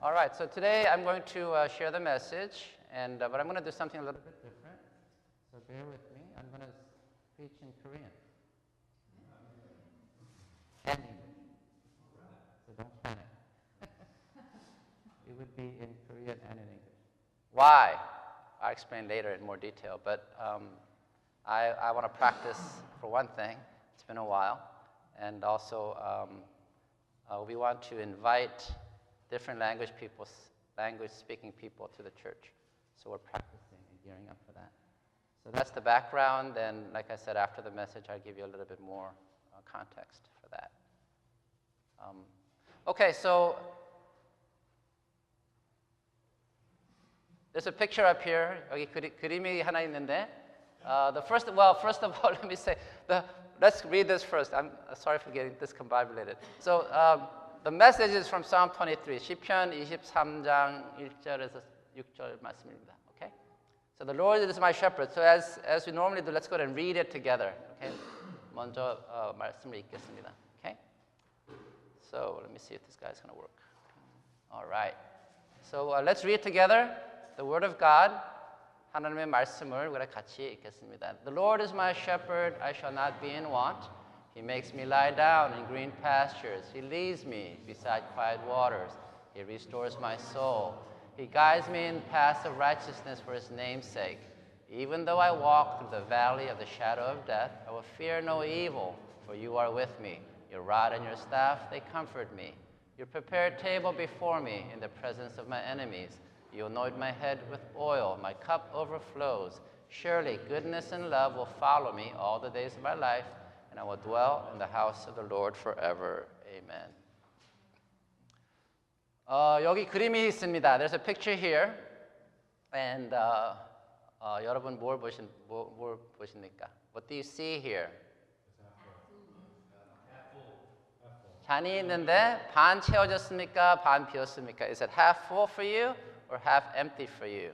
All right, so today I'm going to share the message, but I'm going to do something a little bit different. So bear with me. I'm going to speak in Korean and English. So don't panic. It would be in Korean and in English. Why? I'll explain later in more detail, but I want to practice for one thing. It's been a while, and also we want to invite different language-speaking people to the church. So we're practicing and gearing up for that. So that's the background, and like I said, after the message, I'll give you a little bit more context for that. Okay, so there's a picture up here. 여기 그림이 하나 있는데, first of all, let me say, let's read this first. I'm sorry for getting discombobulated. So the message is from Psalm 23, 시편 23장 1절에서 6절 말씀입니다. Okay? So the Lord is my shepherd. So as we normally do, let's go ahead and read it together. Okay? 먼저 말씀을 읽겠습니다. Okay? So let me see if this guy's going to work. All right. So let's read together the Word of God. 하나님의 말씀을 우리 같이 읽겠습니다. The Lord is my shepherd, I shall not be in want. He makes me lie down in green pastures. He leads me beside quiet waters. He restores my soul. He guides me in paths of righteousness for His name's sake. Even though I walk through the valley of the shadow of death, I will fear no evil, for You are with me. Your rod and Your staff, they comfort me. You prepare a table before me in the presence of my enemies. You anoint my head with oil. My cup overflows. Surely goodness and love will follow me all the days of my life, and I will dwell in the house of the Lord forever. Amen. 여기 그림이 있습니다. There's a picture here. And 여러분 뭘 보십니까? What do you see here? 잔이 있는데 반 채워졌습니까? 반 비었습니까? Is it half full for you or half empty for you?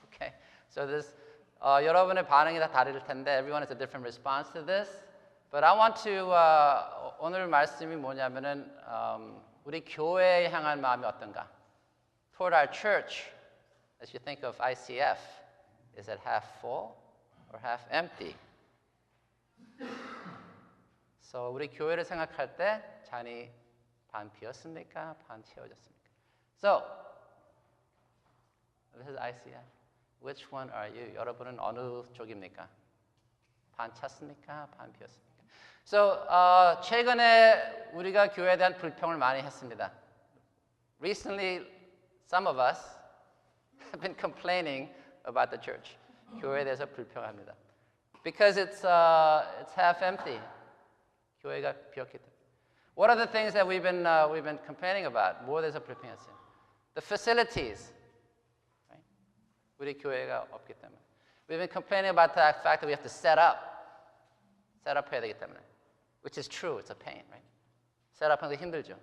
Okay. So this 여러분의 반응이 다 다를 텐데 everyone has a different response to this. But I want to 오늘 말씀이 뭐냐면은 우리 교회에 향한 마음이 어떤가? Toward our church, as you think of ICF, is it half full or half empty? So 우리 교회를 생각할 때 잔이 반 비었습니까? 반 채워졌습니까? So this is ICF. Which one are you? 여러분은 어느 쪽입니까? 반 찼습니까? 반 비었습니까? So 최근에 우리가 교회에 대한 불평을 많이 했습니다. Recently, some of us have been complaining about the church. 교회에 대해서 불평합니다. Because it's half empty. 교회가 비었기 때문에. What are the things that we've been complaining about? 뭐에 대해서 불평했어요? The facilities. Right? 우리 교회가 없기 때문에. We've been complaining about the fact that we have to set up 해야 되기 때문에. Which is true. It's a pain, right? Set up 하는 게 힘들죠.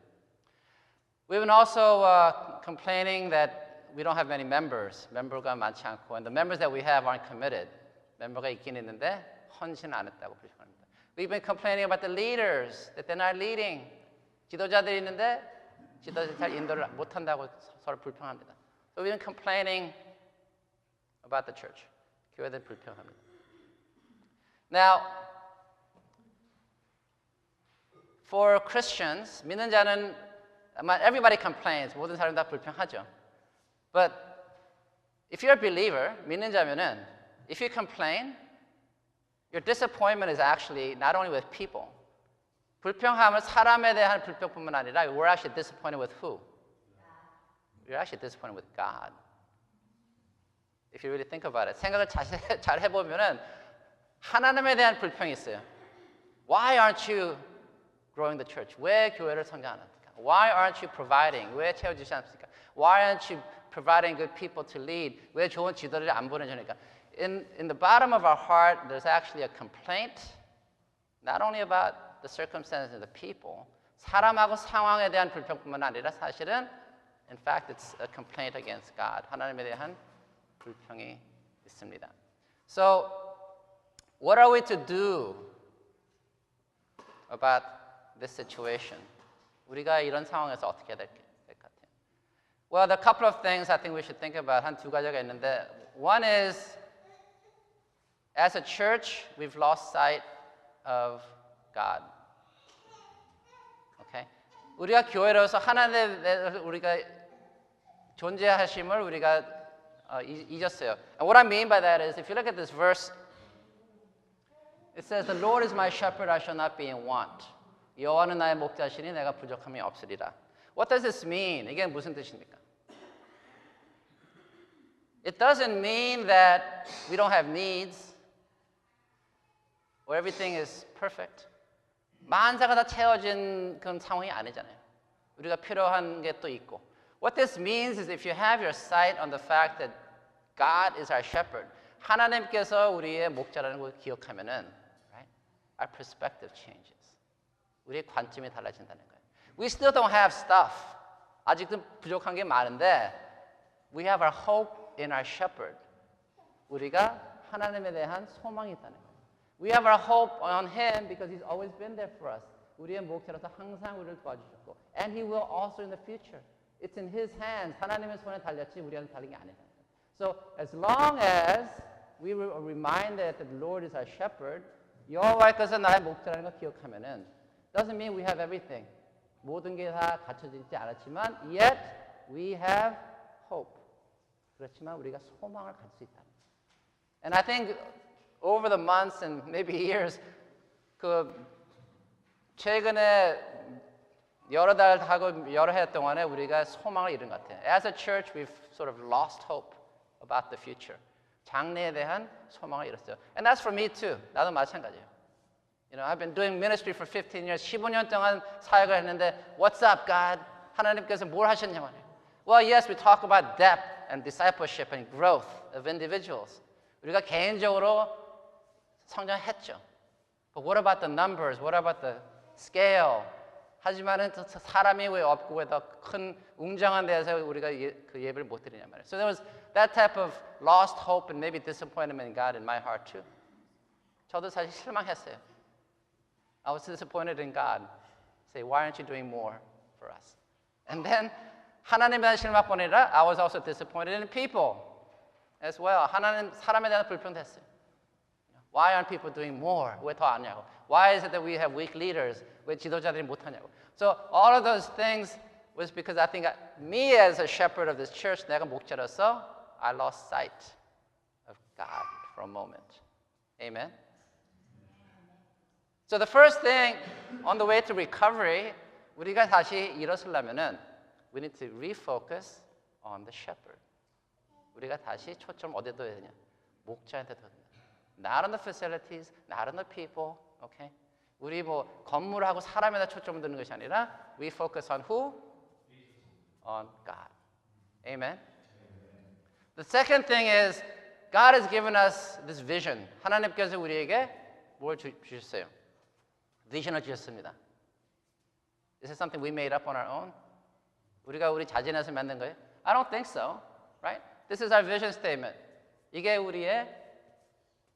We've been also complaining that we don't have many members. 멤버가 많지 않고, and the members that we have aren't committed. 멤버가 있긴 있는데 헌신 안 했다고 불평합니다. We've been complaining about the leaders, that they're not leading. 지도자들이 있는데 지도자들이 잘 인도를 못한다고 서로 불평합니다. So we've been complaining about the church. 교회들 불평합니다. Now, for Christians, 믿는 자는 everybody complains. 모든 사람 다 불평하죠. But if you're a believer, 믿는 자면은 if you complain, your disappointment is actually not only with people. 불평하면 사람에 대한 불평뿐만 아니라 we're actually disappointed with who? You're actually disappointed with God. If you really think about it. 생각을 잘 해보면은 하나님에 대한 불평이 있어요. Why aren't you growing the church? 왜 교회를 성장하는가? Why aren't you providing? 왜 채워주지 않습니까? Why aren't you providing good people to lead? 왜 좋은 지도를 안 보내주니까? In the bottom of our heart, there's actually a complaint, not only about the circumstances of the people, 사람하고 상황에 대한 불평뿐만 아니라 사실은, in fact, it's a complaint against God. 하나님에 대한 불평이 있습니다. So, what are we to do about this situation? 우리가 이런 상황에서 어떻게 해야 될 것 같아요? Well, there are a couple of things I think we should think about. 한 두 가지가 있는데, one is, as a church, we've lost sight of God. Okay? 우리가 교회로서 하나님의 우리가 존재하심을 우리가 잊었어요. And what I mean by that is, if you look at this verse, it says, "The Lord is my shepherd; I shall not be in want." 여호와는 나의 목자시니 내가 부족함이 없으리라. What does this mean? 이게 무슨 뜻입니까? It doesn't mean that we don't have needs or everything is perfect. 만사가 다 채워진 그런 상황이 아니잖아요. 우리가 필요한 게 또 있고. What this means is if you have your sight on the fact that God is our shepherd, 하나님께서 우리의 목자라는 걸 기억하면은, right? Our perspective changes. 우리의 관점이 달라진다는 거예요. We still don't have stuff. 아직도 부족한 게 많은데, we have our hope in our shepherd. 우리가 하나님에 대한 소망이 있다는 거예요. We have our hope on Him because He's always been there for us. 우리의 목자로서 항상 우리를 도와주셨고, and He will also in the future. It's in His hands. 하나님의 손에 달렸지 우리한테 달린 게 아니에요. So as long as we were reminded that the Lord is our shepherd, 여호와께서 나의 목자라는 걸 기억하면은, doesn't mean we have everything. 모든 게 다 갖춰져 있지 않았지만, yet we have hope. 그렇지만 우리가 소망을 가질 수 있다. And I think over the months and maybe years, 그 최근에 여러 달 하고 여러 해 동안에 우리가 소망을 잃은 것 같아요. As a church, we've sort of lost hope about the future. 장래에 대한 소망을 잃었어요. And that's for me too. 나도 마찬가지예요. You know, I've been doing ministry for 15 years. 15년 동안 사역을 했는데, what's up, God? 하나님께서 뭘 하셨냐고. Well, yes, we talk about depth and discipleship and growth of individuals. 우리가 개인적으로 성장했죠. But what about the numbers? What about the scale? 하지만은 사람이 왜 없고 왜 더 큰 웅장한 데서 우리가 그 예배를 못 드리냐 말이에요. So there was that type of lost hope and maybe disappointment in God in my heart too. 저도 사실 실망했어요. I was disappointed in God. Say, why aren't you doing more for us? And then 하나님에 대한 실망뿐 아니라 I was also disappointed in people as well. 하나님 사람에 대한 불평했어요. Why aren't people doing more? 왜 더 안 하냐고. Why is it that we have weak leaders? 왜 지도자들이 못 하냐고. So all of those things was because I think me as a shepherd of this church, 내가 목자로서 I lost sight of God for a moment. Amen. So the first thing on the way to recovery, 우리가 다시 일어서려면은 we need to refocus on the shepherd. 우리가 다시 초점 어디에 둬야 되냐? 목자한테 둬야 되냐? Not on the facilities, not on the people, okay? 우리 뭐 건물하고 사람에다 초점을 두는 것이 아니라 we focus on who? On God. Amen. The second thing is God has given us this vision. 하나님께서 우리에게 뭘 주셨어요? 비전을 주셨습니다. Is it something we made up on our own? 우리가 우리 자진해서 만든 거예요? I don't think so, right? This is our vision statement. 이게 우리의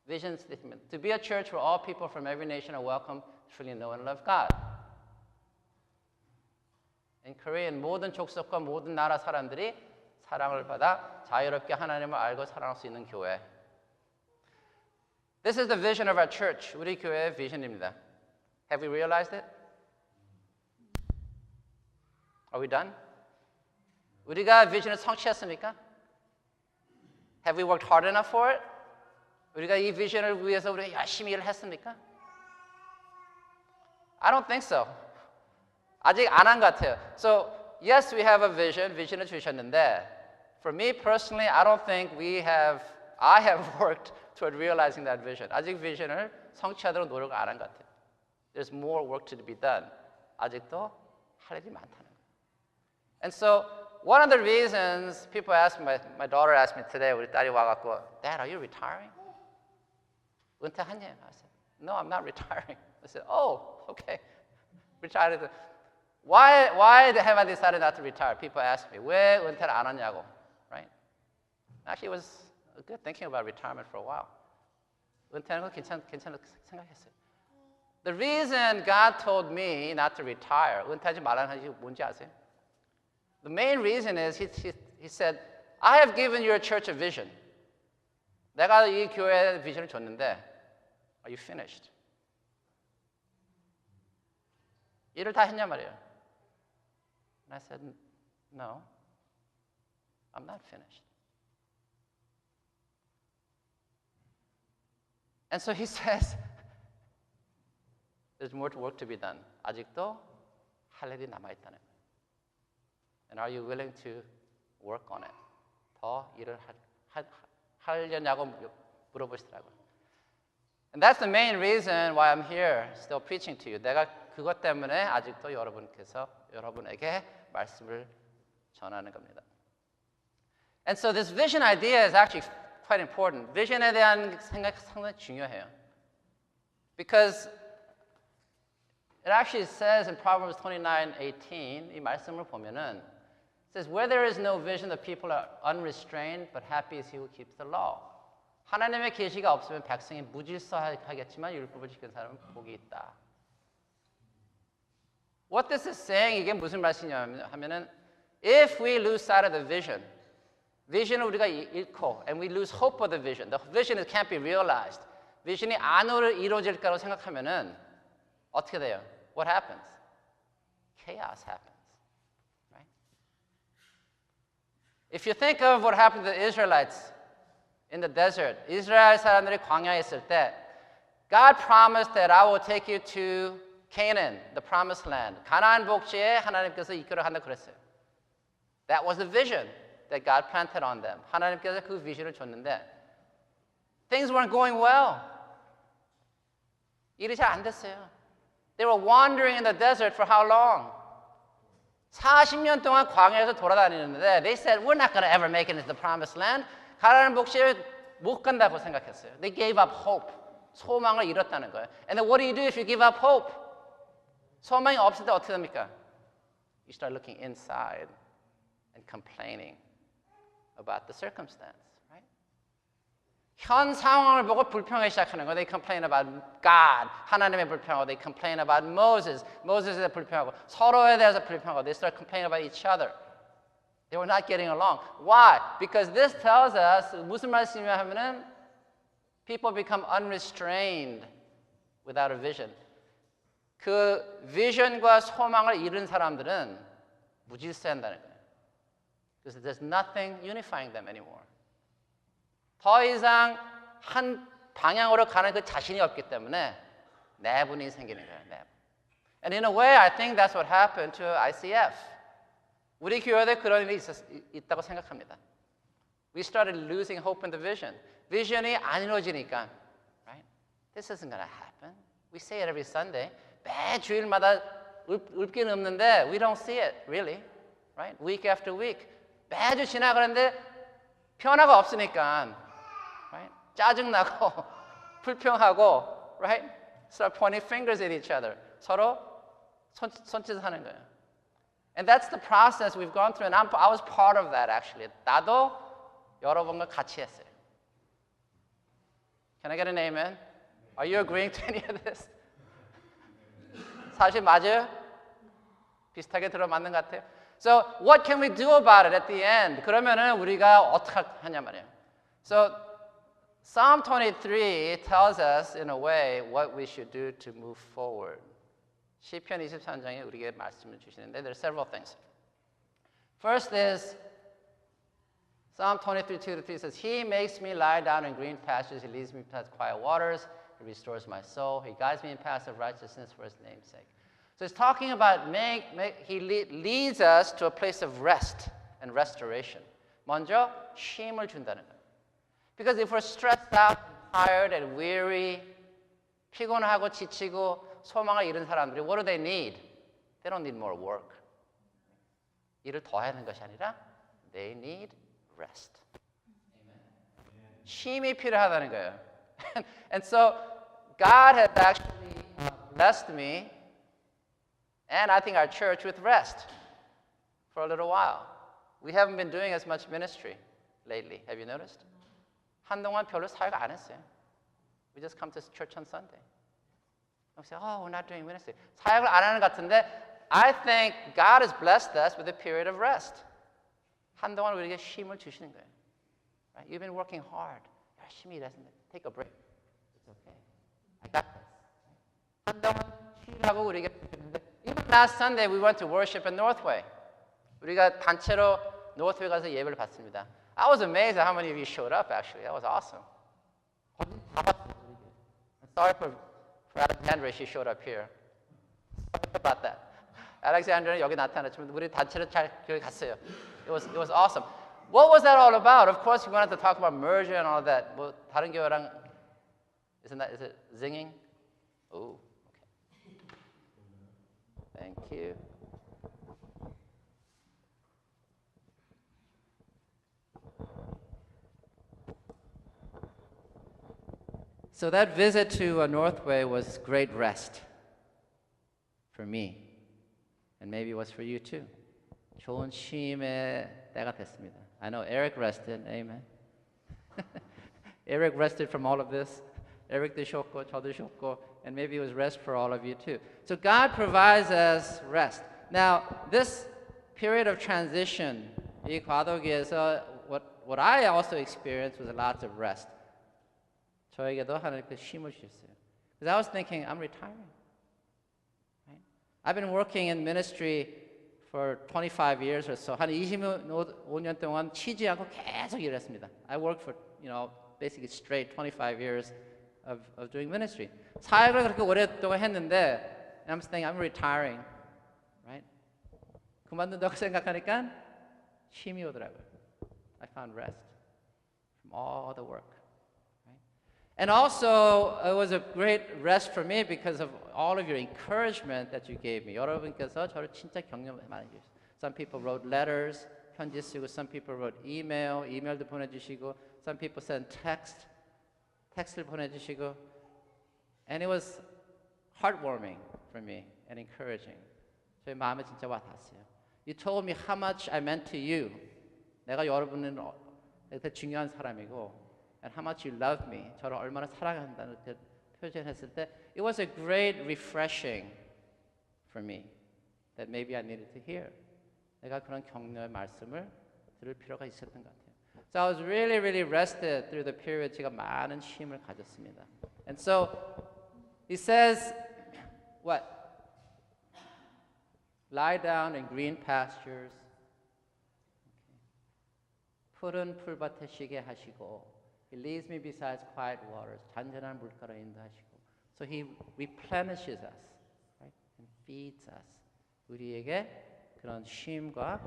vision statement. To be a church where all people from every nation are welcome, truly know and love God. In Korean, 모든 족속과 모든 나라 사람들이 사랑을 받아 자유롭게 하나님을 알고 사랑할 수 있는 교회. This is the vision of our church. 우리 교회의 비전입니다. Have we realized it? Are we done? 우리가 비전을 성취했습니까? Have we worked hard enough for it? 우리가 이 비전을 위해서 우리가 열심히 일을 했습니까? I don't think so. 아직 안 한 것 같아요. So, yes, we have a vision. 비전을 주셨는데, for me personally, I don't think I have worked toward realizing that vision. 아직 비전을 성취하도록 노력을 안 한 것 같아요. There's more work to be done. 아직도 할 일이 많다는 거예요. And so, one of the reasons people ask me, my daughter asked me today, 우리 딸이 와갖고, Dad, are you retiring? 은퇴하냐? I said, no, I'm not retiring. I said, oh, okay. Retired. Why have I decided not to retire? People ask me, 왜 은퇴를 안 하냐고, right? Actually, it was good thinking about retirement for a while. 은퇴하는 거 괜찮다고 생각했어요. The reason God told me not to retire, 은퇴하지 말라는 것이 뭔지 아세요? The main reason is he said, I have given your church a vision. 내가 이 교회에 비전을 줬는데, are you finished? 일을 다 했냐 말이에요. And I said, no, I'm not finished. And so he says, there's more work to be done. 아직도 할 일이 남아있다는 거예요. And are you willing to work on it? 더 일을 하려냐고 물어보시더라고요. And that's the main reason why I'm here still preaching to you. 내가 그것 때문에 아직도 여러분에게 말씀을 전하는 겁니다. And so this vision idea is actually quite important. 비전에 대한 생각 상당히 중요해요. Because it actually says in Proverbs 29:18, 이 말씀을 보면은 it says, where there is no vision, the people are unrestrained, but happy is he who keeps the law. 하나님의 계시가 없으면 백성이 무질서하겠지만 율법을 지키는 사람은 복이 있다. What this is saying, 이게 무슨 말씀이냐 하면은 if we lose sight of the vision, vision을 우리가 잃고 and we lose hope of the vision can't be realized. vision이 안 이루어질 거라고 생각하면은 어떻게 돼요? What happens? Chaos happens. Right? If you think of what happened to the Israelites in the desert, 이스라엘 사람들이 광야에 있을 때 God promised that I will take you to Canaan, the promised land. 가나안 복지에 하나님께서 이끌어 간다 그랬어요. That was the vision that God planted on them. 하나님께서 그 비전을 줬는데 things weren't going well. 일이 잘 안 됐어요. They were wandering in the desert for how long? 40년 동안 광야에서 돌아다니는데 they said, we're not going to ever make it into the promised land. 가나안 복지에 못 간다고 생각했어요. They gave up hope. 소망을 잃었다는 거예요. And then what do you do if you give up hope? 소망이 없을 때 어떻게 됩니까? You start looking inside and complaining about the circumstance, right? 현 상황을 보고 불평하기 시작하는 거예요. They complain about God, 하나님에 불평하고 they complain about Moses, Moses에 불평하고 서로에 대해서 불평하고 they start complaining about each other. They were not getting along. Why? Because this tells us 무슨 말씀이냐 하면은 people become unrestrained without a vision. 그 비전과 소망을 잃은 사람들은 무질서한다는 거예요. Because there's nothing unifying them anymore. 더 이상 한 방향으로 가는 그 자신이 없기 때문에 내분이 생기는 거예요. 내분. And in a way, I think that's what happened to ICF. 우리 교회에 그런 일이 있다고 생각합니다. We started losing hope in the vision. 비전이 안 이루어지니까, right? This isn't going to happen. We say it every Sunday. 매 주일마다 읊기는 읊는데 we don't see it, really, right? Week after week. 매주 지나가는데 변화가 없으니까, right? 짜증나고 불평하고, right? Start pointing fingers at each other. 서로 손짓을 하는 거예요. And that's the process we've gone through, and I was part of that actually. 나도 여러분과 같이 했어요. Can I get an amen? Are you agreeing to any of this? 사실 맞아요? 비슷하게 들어맞는 것 같아요. So what can we do about it at the end? 그러면은 우리가 어떻게 하냐 말이에요. So Psalm 23 tells us in a way what we should do to move forward. 시편 23장에 우리에게 말씀을 주시는데 there are several things. First is Psalm 23:2-3 says, He makes me lie down in green pastures. He leads me past quiet waters. He restores my soul. He guides me in paths of righteousness for His name's sake. So it's talking about He leads us to a place of rest and restoration. 먼저 쉼을 준다는 거예요. Because if we're stressed out, tired, and weary, 피곤하고 지치고 소망을 잃은 사람들이 what do they need? They don't need more work. 일을 더 하는 것이 아니라 they need rest. 쉼이 필요하다는 거예요. And so God has actually blessed me and I think our church with rest for a little while. We haven't been doing as much ministry lately. Have you noticed? 한동안 별로 사역 안 했어요. We just come to church on Sunday. We say, oh, we're not doing ministry. 사역을 안 하는 것 같은데 I think God has blessed us with a period of rest. 한동안 우리에게 쉼을 주시는 거예요. Right? You've been working hard. 열심히 일했는데 take a break. It's okay. I got this. 한동안 쉬라고 우리에게 주는데 even last Sunday we went to worship in Northway. 우리가 단체로 Northway 가서 예배를 받습니다. I was amazed at how many of you showed up actually. That was awesome. Sorry for Alexandra, she showed up here. Sorry about that. Alexandra는 여기 나타났지만 우리 단체로 잘 갔어요. It was awesome. What was that all about? Of course, we wanted to talk about merger and all that. 뭐 다른 교회랑 is it zinging? Oh, okay. Thank you. So that visit to Northway was great rest for me, and maybe it was for you too. 좋은 쉼의 때가 됐습니다. I know Eric rested, amen. Eric rested from all of this. Eric도 쉬었고, 저도 쉬었고, and maybe it was rest for all of you too. So God provides us rest. Now, this period of transition, 이 과도기에서 what I also experienced was lots of rest. 저에게도 하나님께서 쉼을 주셨어요. Because I was thinking, I'm retiring. Right? I've been working in ministry for 25 years or so. 한 25년 동안 쉬지 않고 계속 일했습니다. I worked for, basically straight 25 years of doing ministry. 사역을 그렇게 오랫동안 했는데, and I'm saying, I'm retiring. Right? 그만둔다고 생각하니까 쉼이 오더라고요. I found rest from all the work. And also, it was a great rest for me because of all of your encouragement that you gave me. 여러분께서 저를 진짜 격려 많이 주셨어요. Some people wrote letters, 편지 쓰고, some people wrote email도 보내주시고, some people sent 텍스트를 보내주시고, and it was heartwarming for me and encouraging. 저희 마음에 진짜 와 닿았어요. You told me how much I meant to you. 내가 여러분은 되게 중요한 사람이고, and how much you love me. 저를 얼마나 사랑한다는 그 표현했을 때, it was a great refreshing for me that maybe I needed to hear. 내가 그런 격려의 말씀을 들을 필요가 있었던 것 같아요. So I was really, really rested through the period. 제가 많은 쉼을 가졌습니다. And so he says, what? Lie down in green pastures. 푸른 풀밭에 쉬게 하시고. He leads me beside quiet waters. 잔잔한 물가로 인도하시고. So he replenishes us, right? And feeds us. 우리에게 그런 쉼과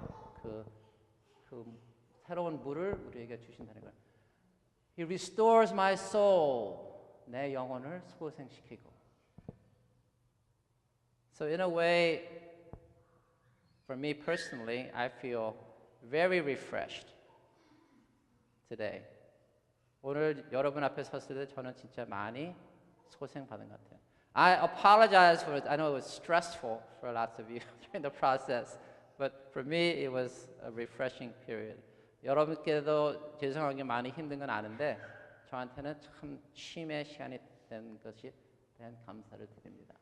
그 새로운 물을 우리에게 주신다는 거예요. He restores my soul. 내 영혼을 소생시키고. So in a way, for me personally, I feel very refreshed today. 오늘 여러분 앞에 섰을 때 저는 진짜 많이 소생받은 것 같아요. I apologize for it. I know it was stressful for lots of you during the process, but for me it was a refreshing period. 여러분께도 죄송한 게 많이 힘든 건 아는데 저한테는 참 쉼의 시간이 된 것이 대한 감사를 드립니다.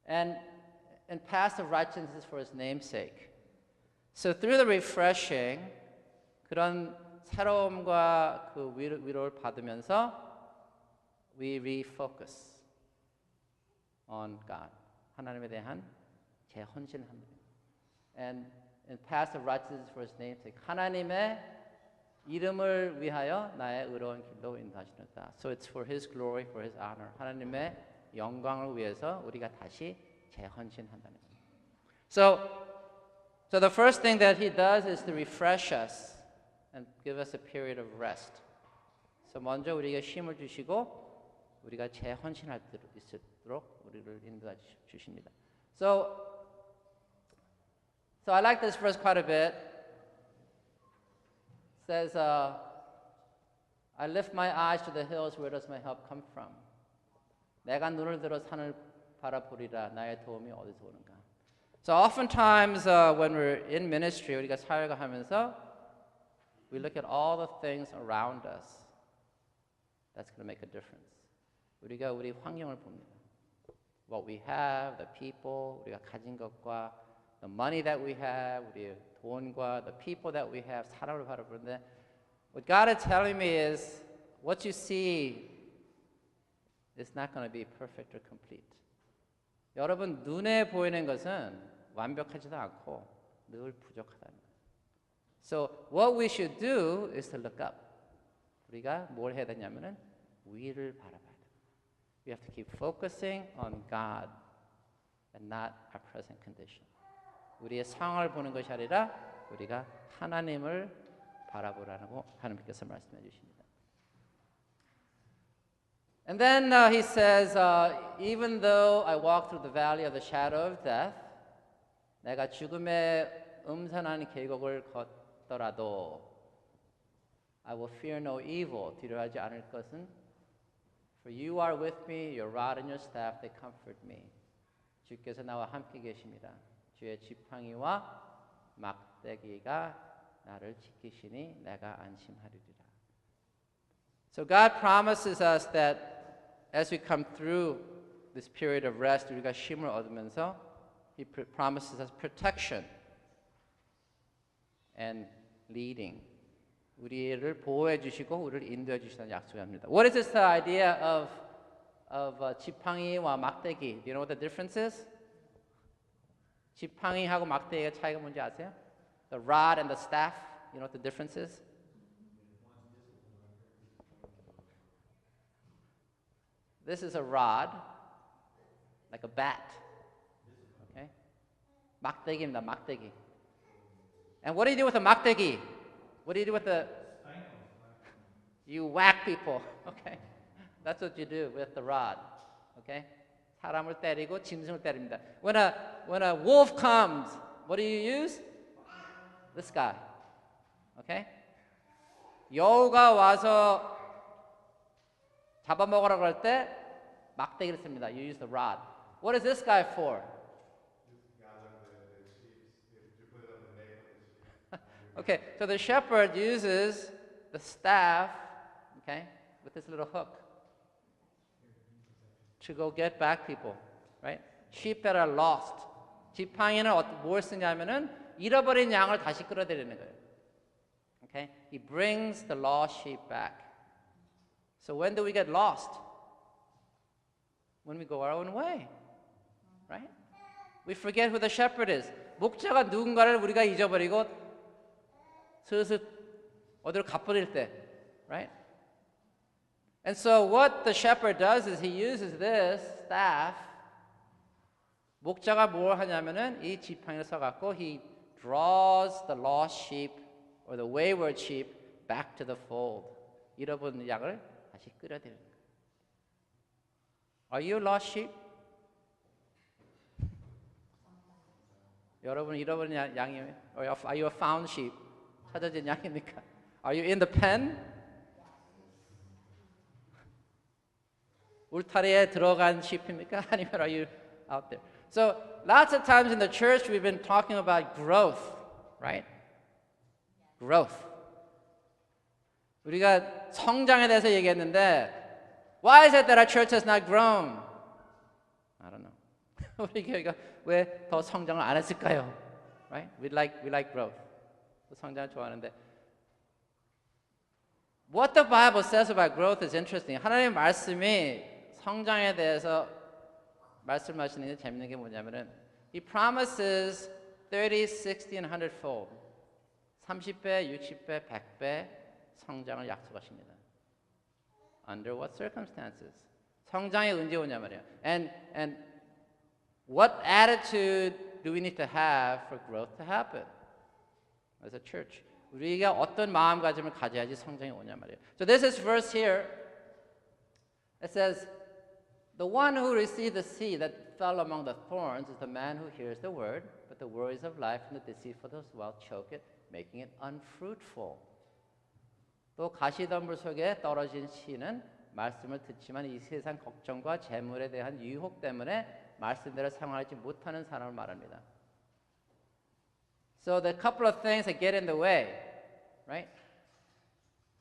And path of righteousness for His namesake. So through the refreshing, 그런 새로움과 그 위로를 받으면서 we refocus on God. 하나님에 대한 재헌신합니다. And in path of righteousness for His namesake. 하나님의 이름을 위하여 나의 의로운 길로 인도하시는다. So it's for His glory, for His honor. 하나님의 영광을 위해서 우리가 다시 재헌신한다는 겁니다. So the first thing that He does is to refresh us. And give us a period of rest. So 먼저 우리에게 쉼을 주시고 우리가 재헌신할 수 있도록 우리를 인도해 주십니다. So I like this verse quite a bit. It says, I lift my eyes to the hills. Where does my help come from? 내가 눈을 들어 산을 바라보리라. 나의 도움이 어디서 오는가? So oftentimes when we're in ministry, 우리가 사역을 하면서 we look at all the things around us. That's going to make a difference. 우리가 우리 환경을 봅니다. what we have, the people, 우리가 가진 것과 the money that we have, 우리의 돈과 the people that we have, 사람을 바라보는데 what God is telling me is what you see is not going to be perfect or complete. 여러분 눈에 보이는 것은 완벽하지도 않고 늘 부족하다는 거예요. So what we should do is to look up. 우리가 뭘 해야 되냐면은 위를 바라봐야 돼요. We have to keep focusing on God and not our present condition. 우리의 상황을 보는 것이 아니라 우리가 하나님을 바라보라고 하나님께서 말씀해 주십니다. And then he says, even though I walk through the valley of the shadow of death, 내가 죽음의 음산한 계곡을 걷더라도 I will fear no evil, 두려워하지 않을 것은 For you are with me, your rod and your staff, they comfort me. 주께서 나와 함께 계십니다. 주의 지팡이와 막대기가 나를 지키시니 내가 안심하리라. So God promises us that as we come through this period of rest, 우리가 쉼을 얻으면서 He promises us protection and leading. 우리를 보호해 주시고 우리를 인도해 주시다는 약속을 합니다. What is this idea of 지팡이와 막대기? Do you know what the difference is? 지팡이하고 막대기의 차이가 뭔지 아세요? The rod and the staff. You know what the difference is? This is a rod, like a bat. Okay? 막대기입니다. 막대기. And what do you do with a 막대기? What do you do with the? You whack people. Okay? That's what you do with the rod. Okay? 사람을 때리고 짐승을 때립니다. When a wolf comes, what do you use? This guy. Okay? 여우가 와서 잡아먹으라고 할 때 막대기를 씁니다. You use the rod. What is this guy for? Okay, so the shepherd uses the staff, okay, with this little hook to go get back people, right? Sheep that are lost. 지팡이는 뭘 쓰냐면은 잃어버린 양을 다시 끌어들이는 거예요. Okay, he brings the lost sheep back. So when do we get lost? When we go our own way, right? We forget who the shepherd is. 목자가 누군가를 우리가 잊어버리고 슬슬 어디로 가버릴 때, right? And so what the shepherd does is he uses this staff. 목자가 뭘 하냐면은 이 지팡이를 써갖고 he draws the lost sheep or the wayward sheep back to the fold. 잃어버린 양을 다시 끌어들이는 거예요. Are you a lost sheep? 여러분 잃어버린 양이에요? Or are you a found sheep? 찾아진 양입니까? Are you in the pen? 울타리에 들어간 sheep입니까? 아니면 are you out there? So lots of times in the church we've been talking about growth, right? Growth. 우리가 성장에 대해서 얘기했는데 Why is it that our church has not grown? I don't know. 우리 교회가 왜 더 성장을 안 했을까요? Right? We like growth. 성장을 좋아하는데 What the Bible says about growth is interesting. 하나님의 말씀이 성장에 대해서 말씀하시는 게 재밌는 게 뭐냐면은 He promises 30, 60, and 100-fold. 30배, 60배, 100배 성장을 약속하십니다. Under what circumstances? 성장이 언제 오냐 말이에요. And what attitude do we need to have for growth to happen as a church? 우리가 어떤 마음가짐을 가져야지 성장이 오냐 말이에요. So this is verse here. It says, the one who received the seed that fell among the thorns is the man who hears the word, but the words of life and the deceitfulness of wealth choke it, making it unfruitful. 또 가시덤불 속에 떨어진 씨는 말씀을 듣지만 이 세상 걱정과 재물에 대한 유혹 때문에 말씀대로 생활하지 못하는 사람을 말합니다. So the couple of things that get in the way, right?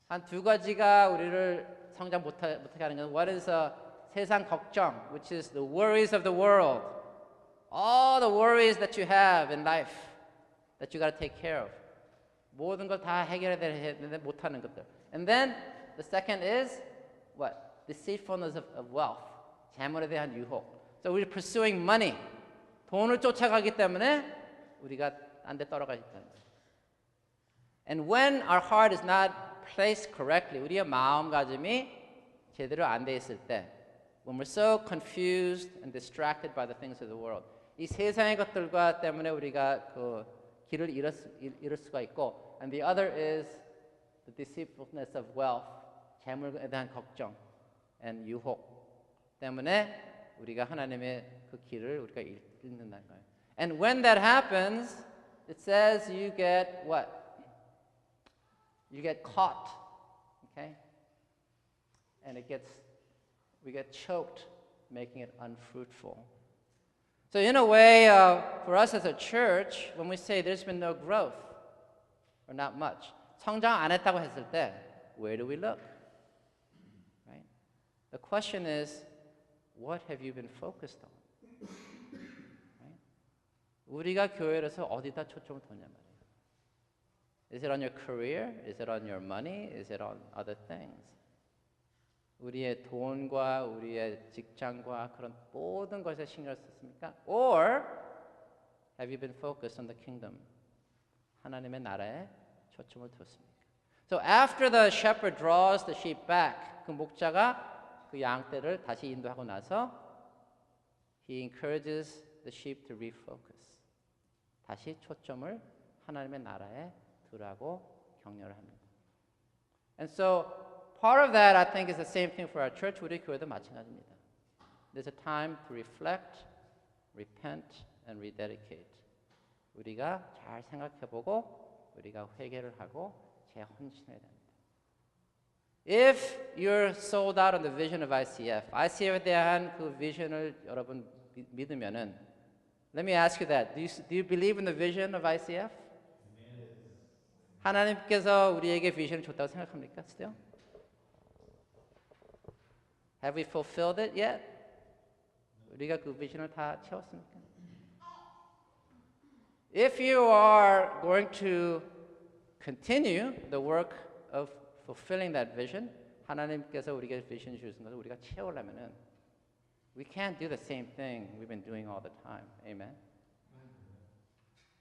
한 두 가지가 우리를 성장 못하게 하는 건 What is 세상 걱정, which is the worries of the world. All the worries that you have in life that you got to take care of. 모든 걸 다 해결해야 되는데 못하는 것들. And then the second is what? Deceitfulness of wealth. 재물에 대한 유혹. So we're pursuing money. 돈을 쫓아가기 때문에 우리가 딴 데 떨어가기 때문에. And when our heart is not placed correctly, 우리의 마음가짐이 제대로 안 돼 있을 때, when we're so confused and distracted by the things of the world, 이 세상의 것들과 때문에 우리가 그 길을 잃을 수가 있고, and the other is the deceitfulness of wealth, 재물에 대한 걱정 and 유혹 때문에 우리가 하나님의 그 길을 우리가 잃는다는 거예요. And when that happens, it says you get what? You get caught, okay? And we get choked, making it unfruitful. So in a way, for us as a church, when we say there's been no growth, or not much, 성장 안 했다고 했을 때, where do we look? Right? The question is, what have you been focused on? Right? 우리가 교회에서 어디다 초점을 뒀냐 말이에요. Is it on your career? Is it on your money? Is it on other things? 우리의 돈과 우리의 직장과 그런 모든 것에 신경을 썼습니까? Or have you been focused on the kingdom? 하나님의 나라에 초점을 두었습니까? So after the shepherd draws the sheep back, 그 목자가 그 양떼를 다시 인도하고 나서 he encourages the sheep to refocus. 다시 초점을 하나님의 나라에 두라고 격려를 합니다. And so part of that, I think, is the same thing for our church. 우리 교회도 마찬가지입니다. There's a time to reflect, repent, and rededicate. 우리가 잘 생각해보고 우리가 회개를 하고 재헌신해야 됩니다. If you're sold out on the vision of ICF에 대한 그 vision을 여러분 믿으면은, let me ask you that. Do you believe in the vision of ICF? 하나님께서 우리에게 비전을 줬다고 생각합니까? Still? Have we fulfilled it yet? 우리가 그 비전을 다 채웠습니까? If you are going to continue the work of fulfilling that vision, 하나님께서 우리에게 비전 주신 것을 우리가 채우려면은 we can't do the same thing we've been doing all the time. Amen.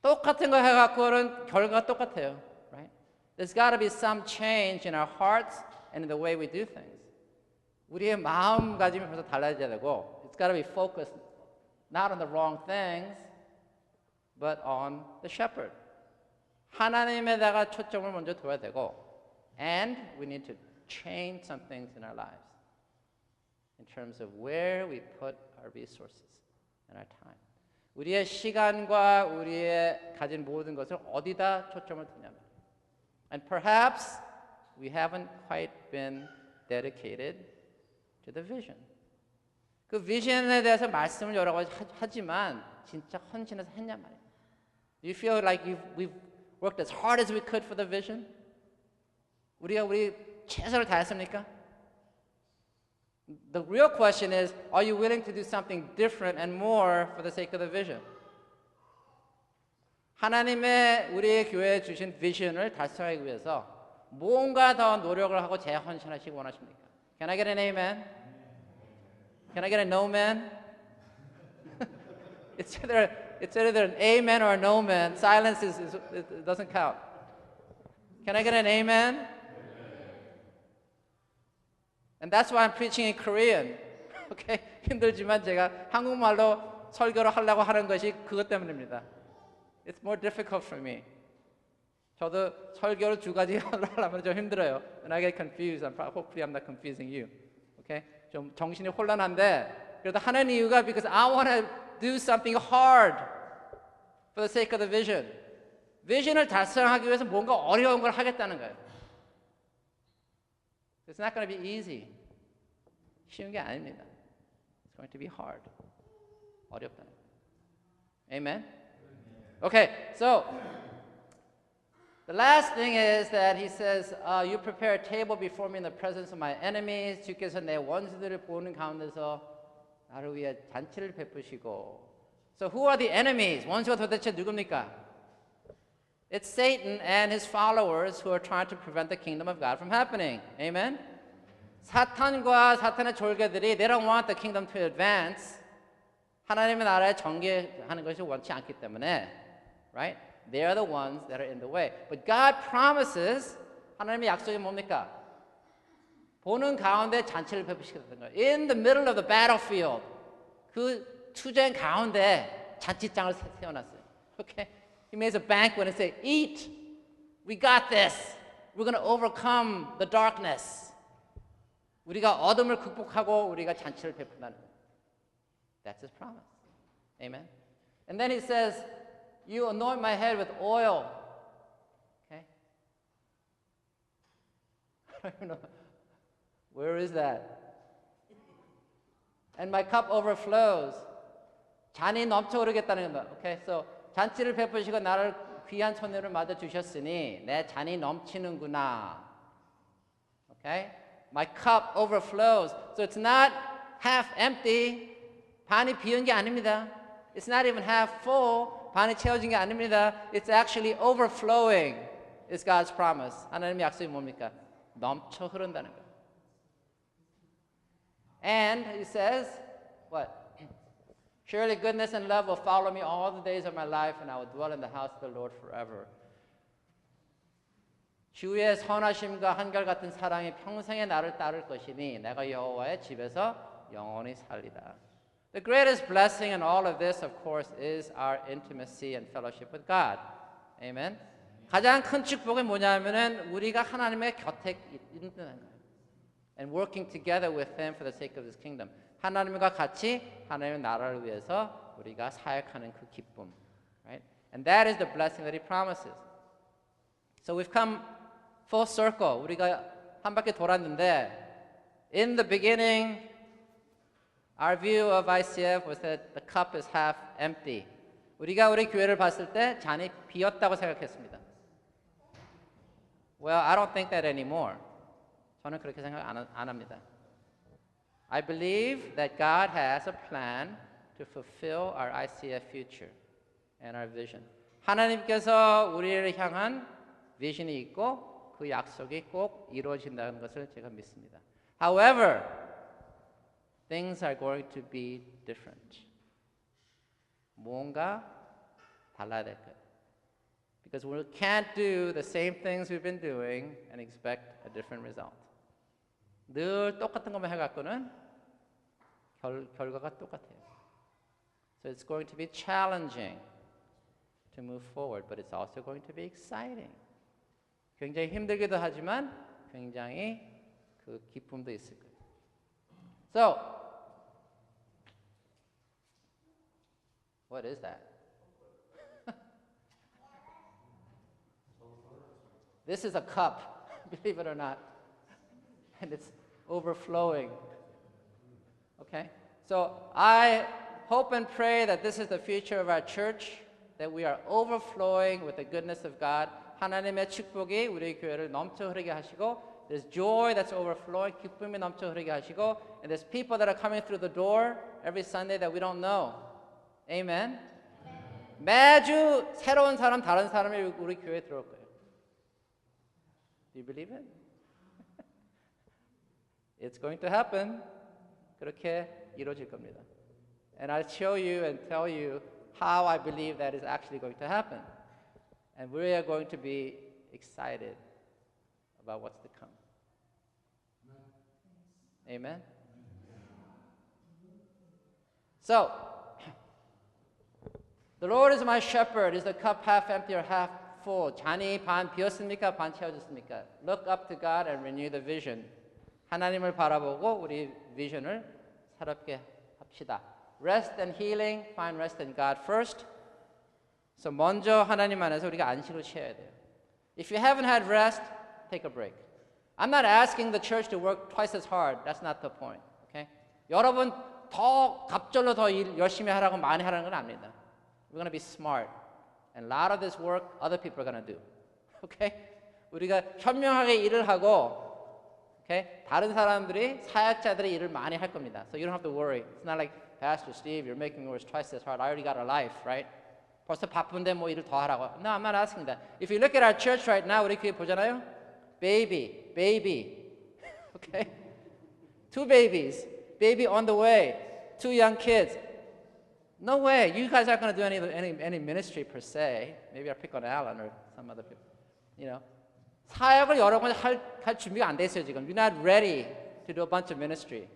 똑같은 거 해갖고는 결과가 똑같아요. Right? There's got to be some change in our hearts and in the way we do things. 우리의 마음가짐이 벌써 달라져야 되고, it's got to be focused not on the wrong things, but on the shepherd. 하나님에다가 초점을 먼저 둬야 되고, and we need to change some things in our lives in terms of where we put our resources and our time. 우리의 시간과 우리의 가진 모든 것을 어디다 초점을 두냐면, and perhaps we haven't quite been dedicated to the vision. 그 비전에 대해서 말씀을 여러 가지 하지만 진짜 헌신해서 했냐 말이에요. Do you feel like we've worked as hard as we could for the vision? 우리 최선을 다했습니까? The real question is, are you willing to do something different and more for the sake of the vision? 하나님의 우리의 교회에 주신 비전을 달성하기 위해서 뭔가 더 노력을 하고 재헌신하시기 원하십니까? Can I get an amen? Can I get a no man? It's either an amen or a no man. Silence it doesn't count. Can I get an amen? And that's why I'm preaching in Korean. Okay? 힘들지만 제가 한국말로 설교를 하려고 하는 것이 그것 때문입니다. It's more difficult for me. 저도 설교를 두 가지 하려면 좀 힘들어요. And I get confused. Hopefully I'm not confusing you. Okay? 좀 정신이 혼란한데 그래도 하는 이유가 because I want to do something hard for the sake of the vision. 비전을 달성하기 위해서 뭔가 어려운 걸 하겠다는 거예요. It's not going to be easy. 쉬운 게 아닙니다. It's going to be hard. 어렵다는 거예요. Amen? Okay, so The last thing is that he says, you prepare a table before me in the presence of my enemies. 주께서 내 원수들을 보는 가운데서 나를 위해 잔치를 베푸시고. So who are the enemies? 원수가 도대체 누굽니까? It's Satan and his followers who are trying to prevent the kingdom of God from happening. Amen? 사탄과 사탄의 졸개들이 they don't want the kingdom to advance. 하나님의 나라에 전개하는 것이 원치 않기 때문에, right? They are the ones that are in the way. But God promises, 하나님의 약속이 뭡니까? 보는 가운데 잔치를 베푸시겠다는 거예요. In the middle of the battlefield, 그 투쟁 가운데 잔치장을 세워놨어요. Okay? He makes a banquet and say, eat. We got this. We're going to overcome the darkness. 우리가 어둠을 극복하고 우리가 잔치를 베푼다는 거예요. That's his promise. Amen. And then he says, you anoint my head with oil. Okay? I don't even know. Where is that? And my cup overflows. 잔이 넘쳐 흐르겠다는 겁니다. Okay? So 잔치를 베푸시고 나를 귀한 손으로 맞아 주셨으니 내 잔이 넘치는구나. Okay? My cup overflows. So it's not half empty. 반이 비운 게 아닙니다. It's not even half full. 반이 채워진 게 아닙니다. It's actually overflowing. It's God's promise. 하나님의 약속이 뭡니까? 넘쳐 흐른다는 거예요. And he says, what? Surely goodness and love will follow me all the days of my life, and I will dwell in the house of the Lord forever. 주의 선하심과 한결같은 사랑이 평생에 나를 따를 것이니 내가 여호와의 집에서 영원히 살리라. The greatest blessing in all of this, of course, is our intimacy and fellowship with God. Amen. 가장 큰 축복이 뭐냐면은 우리가 하나님의 곁에 있는 거예요. And working together with Him for the sake of His kingdom. 하나님과 같이 하나님의 나라를 위해서 우리가 사역하는 그 기쁨. Right? And that is the blessing that He promises. So we've come full circle. 우리가 한 바퀴 돌았는데, in the beginning, our view of ICF was that the cup is half empty. 우리가 우리 교회를 봤을 때 잔이 비었다고 생각했습니다. Well, I don't think that anymore. 저는 그렇게 생각 안 합니다. I believe that God has a plan to fulfill our ICF future and our vision. 하나님께서 우리를 향한 비전이 있고 그 약속이 꼭 이루어진다는 것을 제가 믿습니다. However, things are going to be different. 뭔가 달라야 될 거예요. Because we can't do the same things we've been doing and expect a different result. 늘 똑같은 것만 해갖고는 결과가 똑같아요. So it's going to be challenging to move forward, but it's also going to be exciting. 굉장히 힘들기도 하지만 굉장히 그 기쁨도 있을 거예요. So, what is that? This is a cup, believe it or not, and it's overflowing. Okay? So I hope and pray that this is the future of our church, that we are overflowing with the goodness of God. 하나님의 축복이 우리 교회를 넘쳐 흐르게 하시고, there's joy that's overflowing, 기쁨이 넘쳐 흐르게 하시고, and there's people that are coming through the door every Sunday that we don't know. Amen? 매주 새로운 사람, 다른 사람이 우리 교회에 들어올 거예요. Do you believe it? It's going to happen. 그렇게 이루어질 겁니다. And I'll show you and tell you how I believe that is actually going to happen. And we are going to be excited about what's to come. Amen? So, the Lord is my shepherd. Is the cup half empty or half full? 잔이 반 비었습니까? 반 채워졌습니까? Look up to God and renew the vision. 하나님을 바라보고 우리 비전을 새롭게 합시다. Rest and healing, find rest in God first. So 먼저 하나님 안에서 우리가 안식을 취해야 돼요. If you haven't had rest, take a break. I'm not asking the church to work twice as hard. That's not the point. Okay? 여러분 더 갑절로 더 일 열심히 하라고 많이 하라는 건 아닙니다. We're going to be smart. And a lot of this work other people are going to do. Okay? 우리가 현명하게 일을 하고 okay? 다른 사람들이 사역자들의 일을 많이 할 겁니다. So you don't have to worry. It's not like Pastor Steve, you're making yours twice as hard. I already got a life, right? 벌써 바쁜데 뭐 일을 더 하라고. No, I'm not asking that. If you look at our church right now, 우리 교회 보잖아요. Baby. Okay? 2 babies. Baby on the way. 2 young kids. No way. You guys aren't going to do any ministry per se. Maybe I'll pick on Alan or some other people. You know. 사역을 여러 번 할 준비가 안 돼 있어요, 지금. You're not ready to do a bunch of ministry.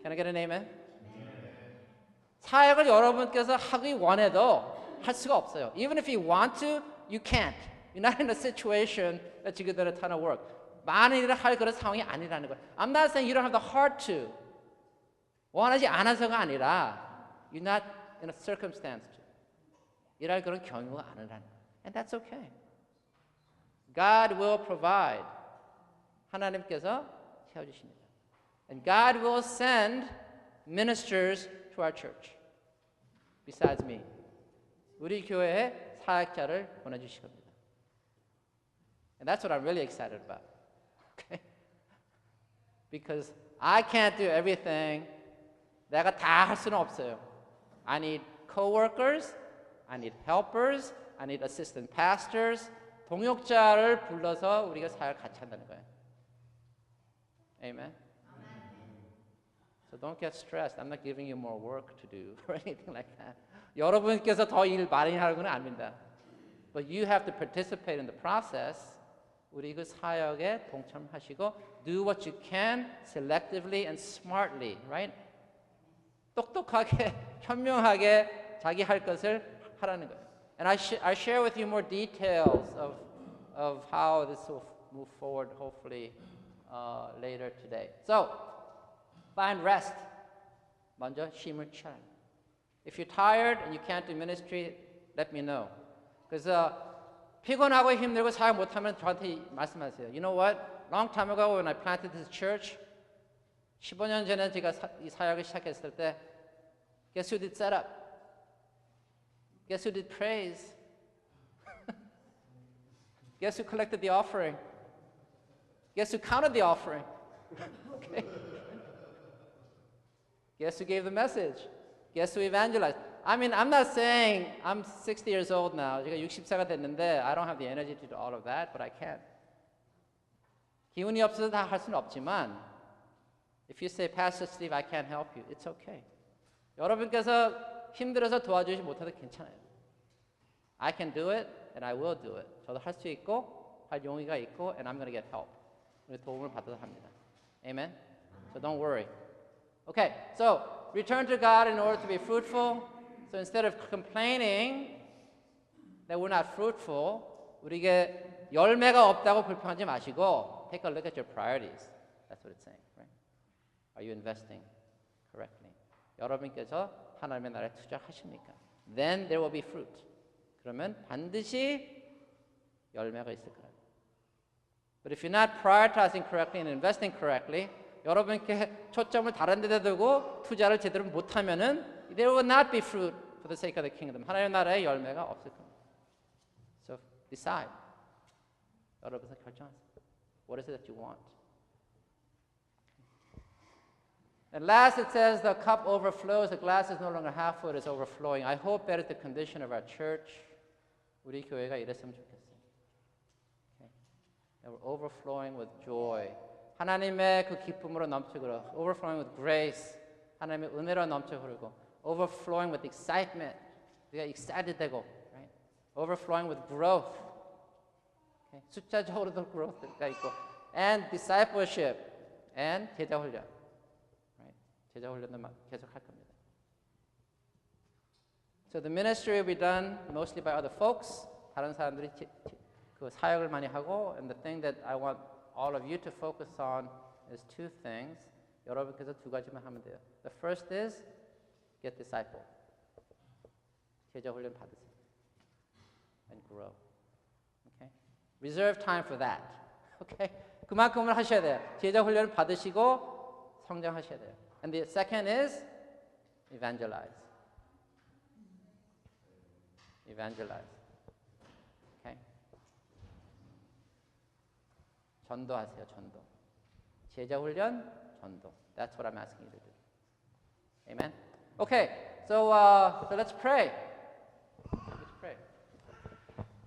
Can I get an amen? 사역을 여러분께서 하기 원해도 할 수가 없어요. Even if you want to, you can't. You're not in a situation that you can do a ton of work. 많은 일을 할 그런 상황이 아니라는 거예요. I'm not saying you don't have the heart to. 원하지 않아서가 아니라 you're not in a circumstance to. 일할 그런 경우가 아니라는 거예요. And that's okay. God will provide. 하나님께서 채워주십니다. And God will send ministers to our church. Besides me. 우리 교회에 사역자를 보내주실 겁니다. And that's what I'm really excited about. Okay? Because I can't do everything. 내가 다 할 수는 없어요. I need co-workers, I need helpers, I need assistant pastors, 동역자를 불러서 우리가 사역을 같이 한다는 거예요. Amen? So don't get stressed. I'm not giving you more work to do or anything like that. 여러분께서 더 일 많이 하는 건 아닙니다. But you have to participate in the process. 우리 그 사역에 동참하시고 do what you can selectively and smartly, right? 똑똑하게, 현명하게 자기 할 것을 하라는 거예요. And I share with you more details of how this will move forward, hopefully later today. So, find rest. 먼저 쉼을 취하라. If you're tired and you can't do ministry, let me know. 그래서 피곤하고 힘들고 사역 못하면 저한테 말씀하세요. You know what? Long time ago when I planted this church, 15년 전에 제가 이 사역을 시작했을 때 Guess who did setup? Guess who did praise? Guess who collected the offering? Guess who counted the offering? Okay. Guess who gave the message? Guess who evangelized? I mean, I'm not saying I'm 60 years old now. 제가 60세가 됐는데 I don't have the energy to do all of that, but I can. 기운이 없어서 다 할 수는 없지만 if you say, Pastor Steve, I can't help you, it's okay. 여러분께서 힘들어서 도와주지 못해도 괜찮아요. I can do it and I will do it. 저도 할 수 있고 할 용의가 있고 and I'm going to get help. 우리 도움을 받아서 합니다. Amen? So don't worry. Okay, so return to God in order to be fruitful. So instead of complaining that we're not fruitful, 우리에게 열매가 없다고 불평하지 마시고 take a look at your priorities. That's what it's saying, right? Are you investing correctly? 여러분께서 하나님의 나라에 투자하십니까? Then there will be fruit. 그러면 반드시 열매가 있을 거예요. But if you're not prioritizing correctly and investing correctly, 여러분께 초점을 다른 데다 두고 투자를 제대로 못하면은 there will not be fruit for the sake of the kingdom. 하나님의 나라의 열매가 없을 겁니다. So decide. 여러분께서 결정하세요. What is it that you want? And last it says the cup overflows, the glass is no longer half full, it is overflowing. I hope that is the condition of our church. 우리 교회가 이랬으면 좋겠어요. Okay. That we're overflowing with joy. 하나님의 그 기쁨으로 넘치고 overflowing with grace. 하나님의 은혜로 넘쳐 흐르고 overflowing with excitement. 우리가 excited 되고, right? Overflowing with growth. Okay. 숫자적으로도 growth가 있고 and discipleship and 제자 훈련. 제자 훈련도 계속 할 겁니다. So the ministry will be done mostly by other folks. 다른 사람들이 그 사역을 많이 하고 and the thing that I want all of you to focus on is 2 things. 여러분께서 2 가지만 하면 돼요. The first is get disciple. 제자 훈련 받으세요. And grow. Okay? Reserve time for that. Okay? 그만큼을 하셔야 돼요. 제자 훈련을 받으시고 성장하셔야 돼요. And the second is evangelize. Evangelize. Okay? 전도하세요, 전도. 제자 훈련, 전도. That's what I'm asking you to do. Amen. Okay, so let's pray. Let's pray.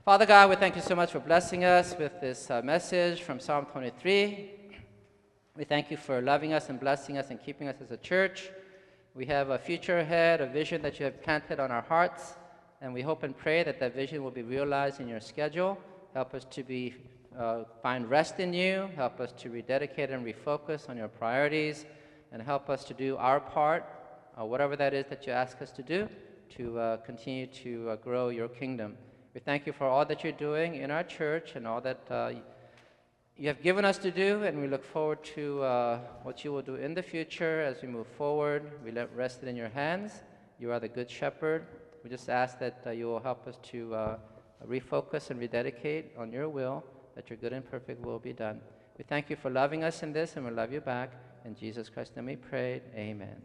Father God, we thank you so much for blessing us with this message from Psalm 23. We thank you for loving us and blessing us and keeping us as a church. We have a future ahead, a vision that you have planted on our hearts, and we hope and pray that that vision will be realized in your schedule. Help us to find rest in you. Help us to rededicate and refocus on your priorities, and help us to do our part, whatever that is that you ask us to do, to continue to grow your kingdom. We thank you for all that you're doing in our church and all that you have given us to do, and we look forward to what you will do in the future as we move forward. We rest it in your hands. You are the good shepherd. We just ask that you will help us to refocus and rededicate on your will, that your good and perfect will be done. We thank you for loving us in this, and we love you back. In Jesus Christ's name we pray. Amen.